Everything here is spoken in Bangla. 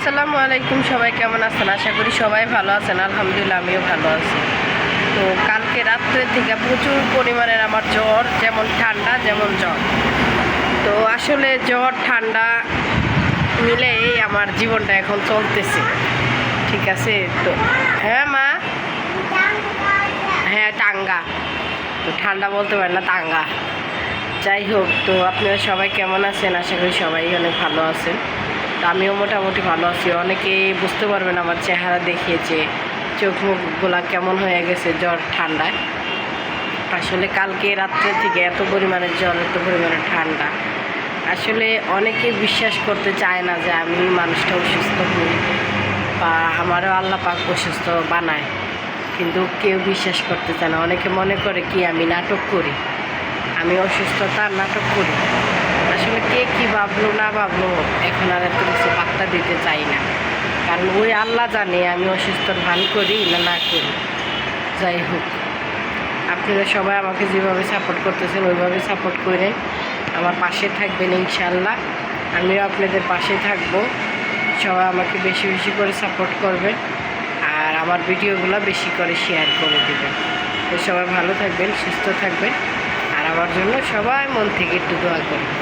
আসসালামু আলাইকুম। সবাই কেমন আছেন? আশা করি সবাই ভালো আছেন। আলহামদুলিল্লাহ আমিও ভালো আছি। তো কালকে রাত্রের থেকে প্রচুর পরিমাণের আমার জ্বর, যেমন ঠান্ডা যেমন জ্বর। তো আসলে জ্বর ঠান্ডা মিলেই আমার জীবনটা এখন চলতেছে, ঠিক আছে? তো হ্যাঁ মা, হ্যাঁ টাঙ্গা, তো ঠান্ডা বলতে পারে না, টাঙ্গা। যাই হোক, তো আপনারা সবাই কেমন আছেন? আশা করি সবাই অনেক ভালো আছেন। তো আমিও মোটামুটি ভালো আছি। অনেকে বুঝতে পারবেন আমার চেহারা দেখিয়ে যে চোখ মুখগুলা কেমন হয়ে গেছে জ্বর ঠান্ডায়। আসলে কালকে রাত্রে থেকে এত পরিমাণে জ্বর, এত পরিমাণে ঠান্ডা, আসলে অনেকে বিশ্বাস করতে চায় না যে আমি মানুষটা অসুস্থ হই বা আমারও আল্লাহ পাক অসুস্থ বানায়, কিন্তু কেউ বিশ্বাস করতে চায় না। অনেকে মনে করে কি আমি নাটক করি, আমি অসুস্থতার নাটক করি। আসলে কে কী ভাবলো না ভাবলো এখন আর এত কিছু পাত্তা দিতে চাই না, কারণ ওই আল্লাহ জানে আমি অসুস্থর ভান করি না না করি। যাই হোক, আপনারা সবাই আমাকে যেভাবে সাপোর্ট করতেছেন ওইভাবে সাপোর্ট করেন, আমার পাশে থাকবেন ইনশাল্লাহ। আমিও আপনাদের পাশে থাকবো। সবাই আমাকে বেশি বেশি করে সাপোর্ট করবেন আর আমার ভিডিওগুলো বেশি করে শেয়ার করে দেবেন। তো সবাই ভালো থাকবেন, সুস্থ থাকবেন আর আমার জন্য সবাই মন থেকে একটু দোয়া করবেন।